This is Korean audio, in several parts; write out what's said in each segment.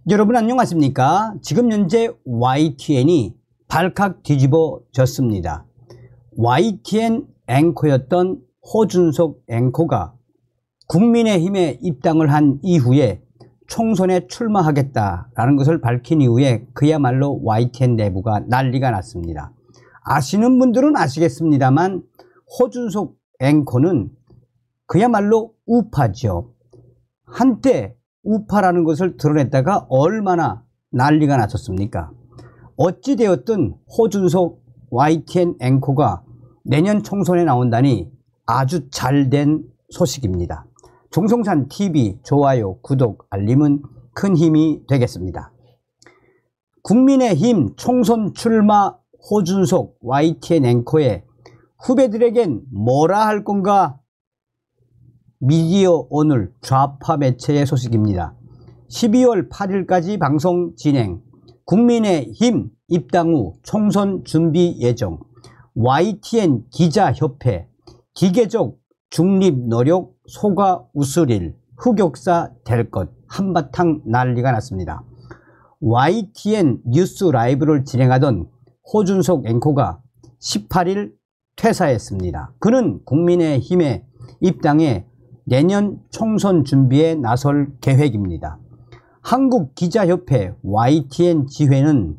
여러분 안녕하십니까? 지금 현재 YTN이 발칵 뒤집어졌습니다. YTN 앵커였던 호준석 앵커가 국민의힘에 입당을 한 이후에 총선에 출마하겠다라는 것을 밝힌 이후에 그야말로 YTN 내부가 난리가 났습니다. 아시는 분들은 아시겠습니다만 호준석 앵커는 그야말로 우파죠. 한때 우파라는 것을 드러냈다가 얼마나 난리가 났었습니까? 어찌되었든 호준석 YTN 앵커가 내년 총선에 나온다니 아주 잘된 소식입니다. 종성산TV 좋아요, 구독, 알림은 큰 힘이 되겠습니다. 국민의힘 총선 출마 호준석 YTN 앵커의 후배들에겐 뭐라 할 건가? 미디어 오늘 좌파 매체의 소식입니다. 12월 8일까지 방송 진행, 국민의힘 입당 후 총선 준비 예정, YTN 기자협회 기계적 중립 노력 소가 웃으릴 흑역사 될 것, 한바탕 난리가 났습니다. YTN 뉴스 라이브를 진행하던 호준석 앵커가 18일 퇴사했습니다. 그는 국민의힘의 입당에 내년 총선 준비에 나설 계획입니다. 한국기자협회 YTN 지회는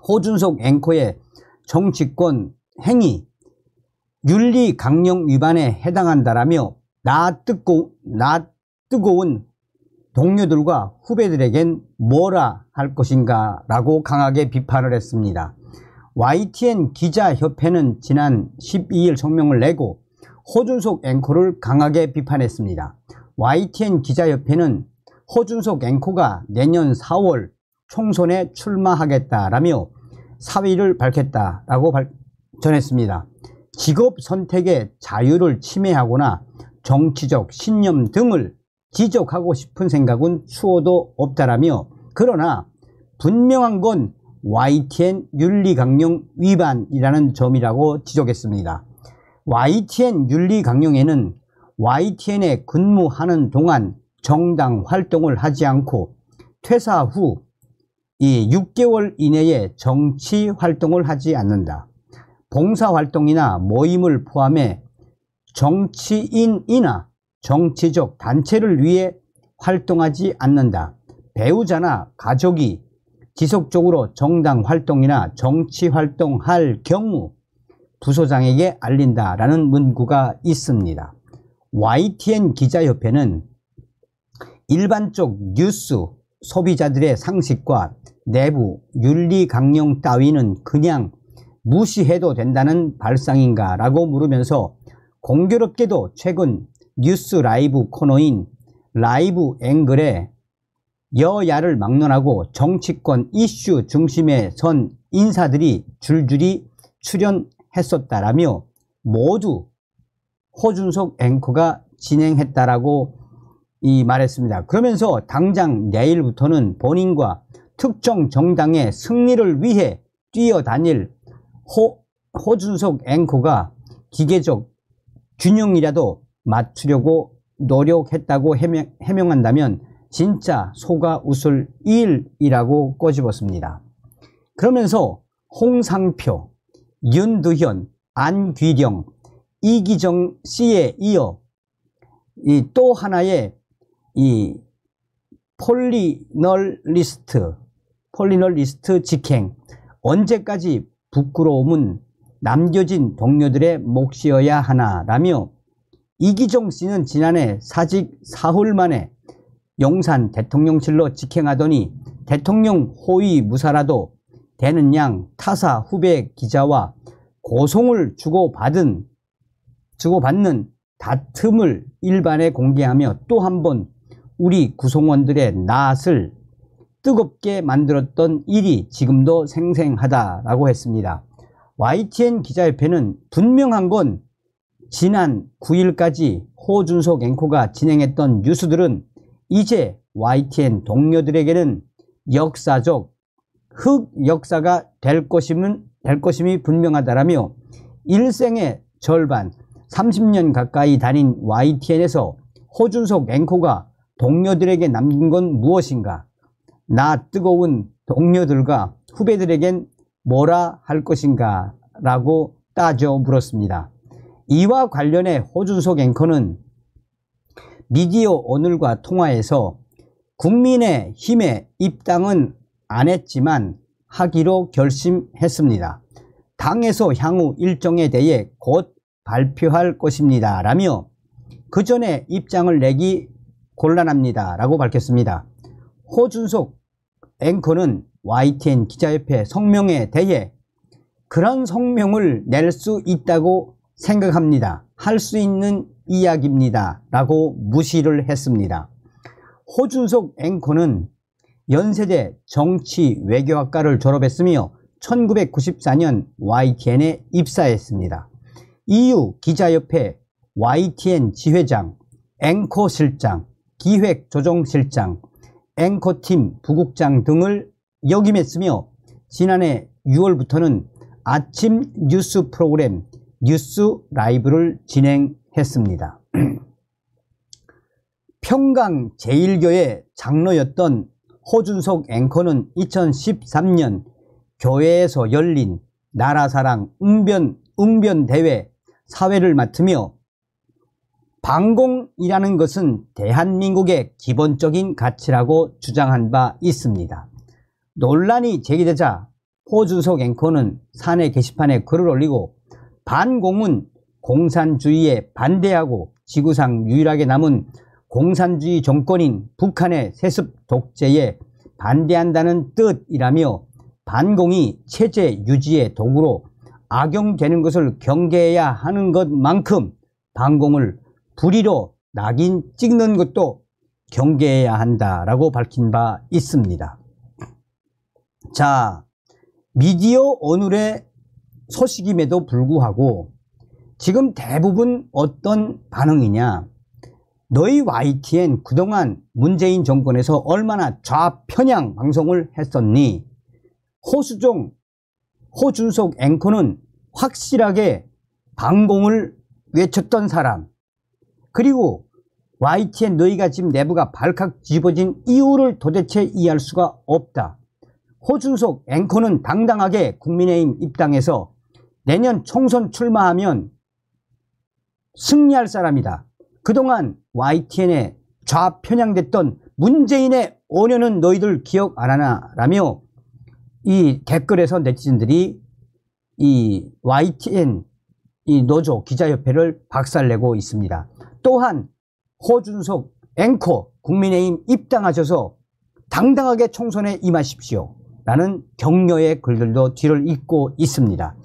호준석 앵커의 정치권 행위 윤리 강령 위반에 해당한다라며 나 뜨거운 동료들과 후배들에겐 뭐라 할 것인가 라고 강하게 비판을 했습니다. YTN 기자협회는 지난 12일 성명을 내고 호준석 앵커를 강하게 비판했습니다. YTN 기자협회는 호준석 앵커가 내년 4월 총선에 출마하겠다라며 사의를 밝혔다라고 전했습니다. 직업 선택의 자유를 침해하거나 정치적 신념 등을 지적하고 싶은 생각은 추호도 없다라며, 그러나 분명한 건 YTN 윤리강령 위반이라는 점이라고 지적했습니다. YTN 윤리강령에는 YTN에 근무하는 동안 정당 활동을 하지 않고 퇴사 후 6개월 이내에 정치 활동을 하지 않는다. 봉사활동이나 모임을 포함해 정치인이나 정치적 단체를 위해 활동하지 않는다. 배우자나 가족이 지속적으로 정당 활동이나 정치 활동할 경우 부소장에게 알린다라는 문구가 있습니다. YTN 기자협회는 일반적 뉴스 소비자들의 상식과 내부 윤리 강령 따위는 그냥 무시해도 된다는 발상인가 라고 물으면서 공교롭게도 최근 뉴스 라이브 코너인 라이브 앵글에 여야를 막론하고 정치권 이슈 중심에 선 인사들이 줄줄이 출연했었다라며 모두 호준석 앵커가 진행했다라고 말했습니다. 그러면서 당장 내일부터는 본인과 특정 정당의 승리를 위해 뛰어다닐 호준석 앵커가 기계적 균형이라도 맞추려고 노력했다고 해명한다면 진짜 소가 웃을 일이라고 꼬집었습니다. 그러면서 홍상표, 윤두현, 안귀령, 이기정 씨에 이어 또 하나의 폴리널리스트 직행, 언제까지 부끄러움은 남겨진 동료들의 몫이어야 하나라며, 이기정 씨는 지난해 사직 사흘 만에 용산 대통령실로 직행하더니 대통령 호위 무사라도 되는 양 타사 후배 기자와 고송을 주고받는 다툼을 일반에 공개하며 또 한 번 우리 구성원들의 낯을 뜨겁게 만들었던 일이 지금도 생생하다라고 했습니다. YTN 기자협회는 분명한 건 지난 9일까지 호준석 앵커가 진행했던 뉴스들은 이제 YTN 동료들에게는 역사적 흑역사가 될 것임이 분명하다라며 일생의 절반 30년 가까이 다닌 YTN에서 호준석 앵커가 동료들에게 남긴 건 무엇인가? 나 뜨거운 동료들과 후배들에겐 뭐라 할 것인가 라고 따져 물었습니다. 이와 관련해 호준석 앵커는 미디어 오늘과 통화에서 국민의힘에 입당은 안 했지만 하기로 결심했습니다. 당에서 향후 일정에 대해 곧 발표할 것입니다 라며 그 전에 입장을 내기 곤란합니다 라고 밝혔습니다. 호준석 앵커는 YTN 기자협회 성명에 대해 그런 성명을 낼 수 있다고 생각합니다. 할 수 있는 이야기입니다 라고 무시를 했습니다. 호준석 앵커는 연세대 정치외교학과를 졸업했으며 1994년 YTN에 입사했습니다. 이후 기자협회 YTN 지회장, 앵커실장, 기획조정실장, 앵커팀 부국장 등을 역임했으며 지난해 6월부터는 아침 뉴스 프로그램 뉴스 라이브를 진행했습니다. 평강 제1교회 장로였던 호준석 앵커는 2013년 교회에서 열린 나라사랑 웅변대회 사회를 맡으며 반공이라는 것은 대한민국의 기본적인 가치라고 주장한 바 있습니다. 논란이 제기되자 호준석 앵커는 사내 게시판에 글을 올리고 반공은 공산주의에 반대하고 지구상 유일하게 남은 공산주의 정권인 북한의 세습 독재에 반대한다는 뜻이라며 반공이 체제 유지의 도구로 악용되는 것을 경계해야 하는 것만큼 반공을 불의로 낙인 찍는 것도 경계해야 한다라고 밝힌 바 있습니다. 자, 미디어 오늘의 소식임에도 불구하고 지금 대부분 어떤 반응이냐, 너희 YTN 그동안 문재인 정권에서 얼마나 좌편향 방송을 했었니? 호준석 앵커는 확실하게 반공을 외쳤던 사람, 그리고 YTN 너희가 지금 내부가 발칵 뒤집어진 이유를 도대체 이해할 수가 없다. 호준석 앵커는 당당하게 국민의힘 입당해서 내년 총선 출마하면 승리할 사람이다. 그동안 YTN에 좌편향됐던 문재인의 5년은 너희들 기억 안 하나? 라며 이 댓글에서 네티즌들이 이 YTN 이 노조 기자협회를 박살내고 있습니다. 또한 호준석 앵커 국민의힘 입당하셔서 당당하게 총선에 임하십시오 라는 격려의 글들도 뒤를 잇고 있습니다.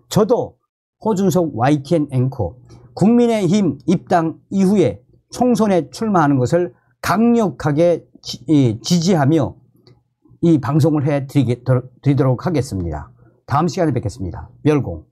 저도 호준석 YTN 앵커 국민의힘 입당 이후에 총선에 출마하는 것을 강력하게 지지하며 이 방송을 해드리도록 하겠습니다. 다음 시간에 뵙겠습니다. 멸공.